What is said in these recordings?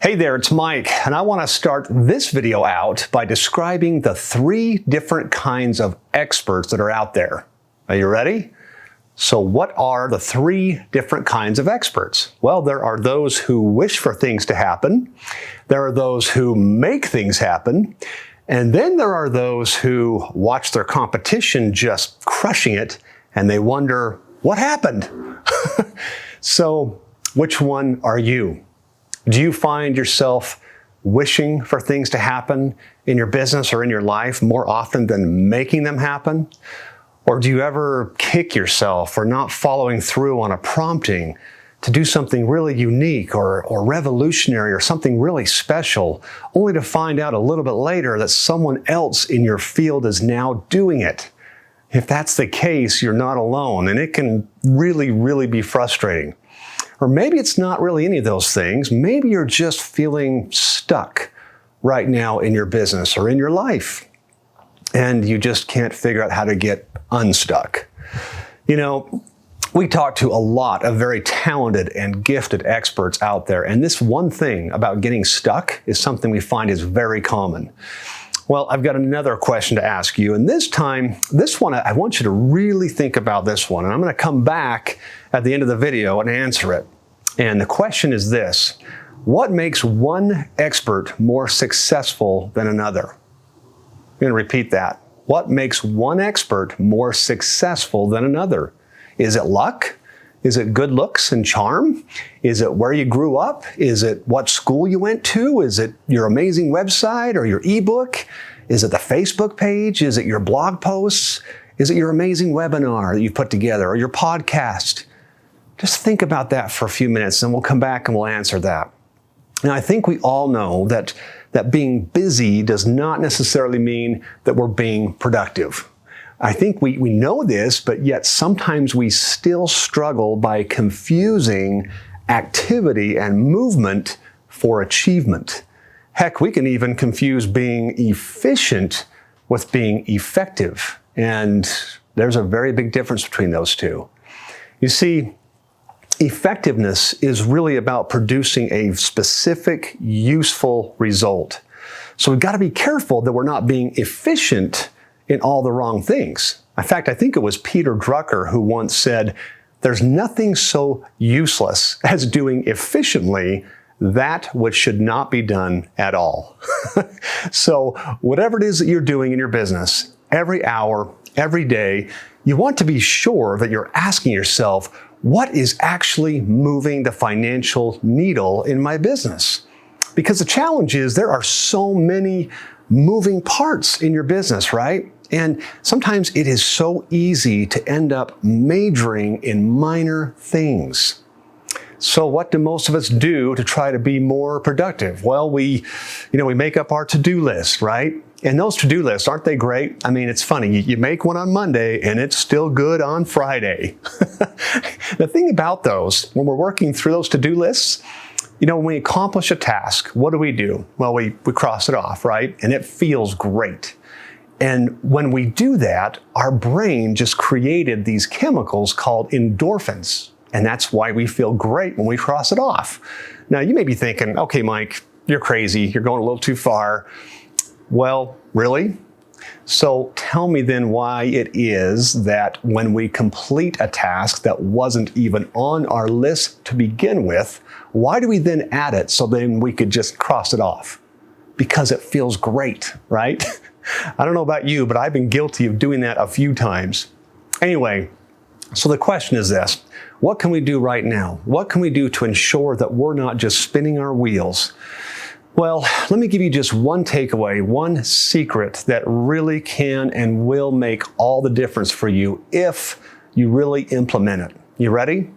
Hey there, it's Mike, and I want to start this video out by describing the 3 different kinds of experts that are out there. Are you ready? So what are the 3 different kinds of experts? Well, there are those who wish for things to happen, there are those who make things happen, and then there are those who watch their competition just crushing it, and they wonder, what happened? So, which one are you? Do you find yourself wishing for things to happen in your business or in your life more often than making them happen? Or do you ever kick yourself for not following through on a prompting to do something really unique or revolutionary or something really special, only to find out a little bit later that someone else in your field is now doing it? If that's the case, you're not alone, and it can really be frustrating. Or maybe it's not really any of those things. Maybe you're just feeling stuck right now in your business or in your life, and you just can't figure out how to get unstuck. You know, we talk to a lot of very talented and gifted experts out there, and this one thing about getting stuck is something we find is very common. Well, I've got another question to ask you, and this one, I want you to really think about this one, and I'm going to come back at the end of the video and answer it. And the question is this: what makes one expert more successful than another? I'm going to repeat that. What makes one expert more successful than another? Is it luck? Is it good looks and charm? Is it where you grew up? Is it what school you went to? Is it your amazing website or your ebook? Is it the Facebook page? Is it your blog posts? Is it your amazing webinar that you've put together or your podcast? Just think about that for a few minutes and we'll come back and we'll answer that. Now, I think we all know that being busy does not necessarily mean that we're being productive. I think we know this, but yet sometimes we still struggle by confusing activity and movement for achievement. Heck, we can even confuse being efficient with being effective. And there's a very big difference between those two. You see, effectiveness is really about producing a specific, useful result. So we've got to be careful that we're not being efficient in all the wrong things. In fact, I think it was Peter Drucker who once said, "There's nothing so useless as doing efficiently that which should not be done at all." So whatever it is that you're doing in your business, every hour, every day, you want to be sure that you're asking yourself, what is actually moving the financial needle in my business? Because the challenge is there are so many moving parts in your business, right? And sometimes it is so easy to end up majoring in minor things. So what do most of us do to try to be more productive? Well, we make up our to-do list, right? And those to-do lists, aren't they great? I mean, it's funny. You make one on Monday and it's still good on Friday. The thing about those, when we're working through those to-do lists, when we accomplish a task, what do? Well, we cross it off, right? And it feels great. And when we do that, our brain just created these chemicals called endorphins. And that's why we feel great when we cross it off. Now, you may be thinking, okay, Mike, you're crazy. You're going a little too far. Well, really? So tell me then why it is that when we complete a task that wasn't even on our list to begin with, why do we then add it so then we could just cross it off? Because it feels great, right? I don't know about you, but I've been guilty of doing that a few times. Anyway, so the question is this: what can we do right now? What can we do to ensure that we're not just spinning our wheels? Well, let me give you just one takeaway, one secret that really can and will make all the difference for you if you really implement it. You ready?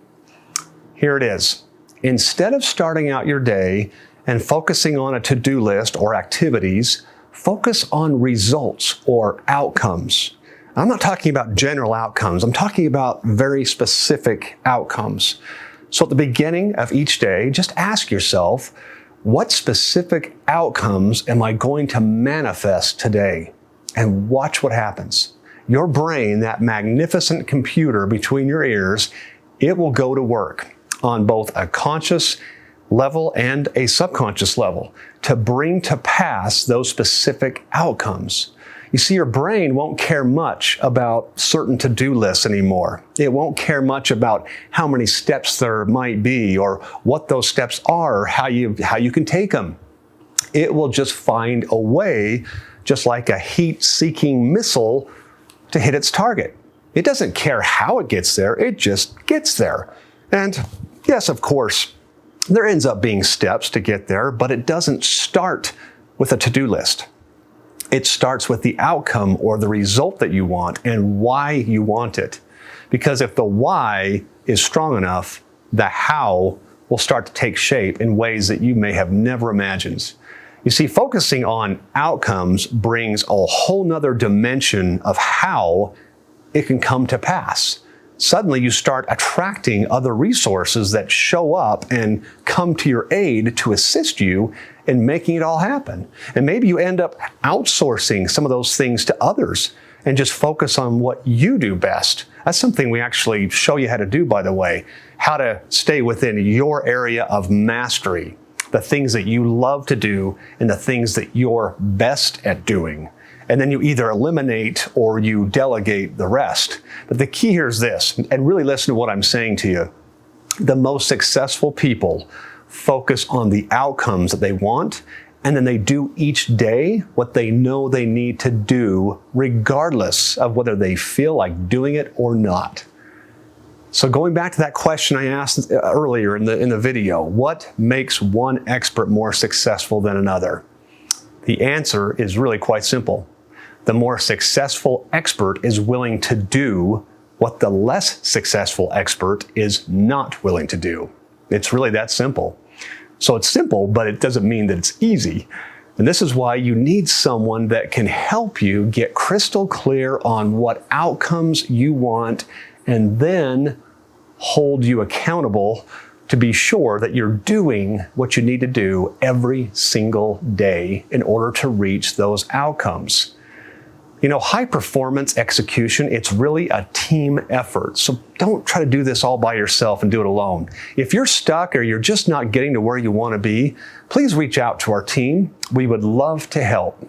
Here it is. Instead of starting out your day and focusing on a to-do list or activities, focus on results or outcomes. I'm not talking about general outcomes. I'm talking about very specific outcomes. So at the beginning of each day, just ask yourself, what specific outcomes am I going to manifest today? And watch what happens. Your brain, that magnificent computer between your ears, it will go to work on both a conscious level and a subconscious level to bring to pass those specific outcomes. You see, your brain won't care much about certain to-do lists anymore. It won't care much about how many steps there might be or what those steps are or how you can take them. It will just find a way, just like a heat-seeking missile, to hit its target. It doesn't care how it gets there, it just gets there. And yes, of course, there ends up being steps to get there, but it doesn't start with a to-do list. It starts with the outcome or the result that you want and why you want it. Because if the why is strong enough, the how will start to take shape in ways that you may have never imagined. You see, focusing on outcomes brings a whole nother dimension of how it can come to pass. Suddenly you start attracting other resources that show up and come to your aid to assist you in making it all happen. And maybe you end up outsourcing some of those things to others and just focus on what you do best. That's something we actually show you how to do, by the way, how to stay within your area of mastery, the things that you love to do and the things that you're best at doing. And then you either eliminate or you delegate the rest. But the key here is this, and really listen to what I'm saying to you. The most successful people focus on the outcomes that they want, and then they do each day what they know they need to do, regardless of whether they feel like doing it or not. So going back to that question I asked earlier in the video, what makes one expert more successful than another? The answer is really quite simple. The more successful expert is willing to do what the less successful expert is not willing to do. It's really that simple. So it's simple, but it doesn't mean that it's easy. And this is why you need someone that can help you get crystal clear on what outcomes you want and then hold you accountable to be sure that you're doing what you need to do every single day in order to reach those outcomes. You know, high performance execution, it's really a team effort. So don't try to do this all by yourself and do it alone. If you're stuck or you're just not getting to where you want to be, please reach out to our team. We would love to help.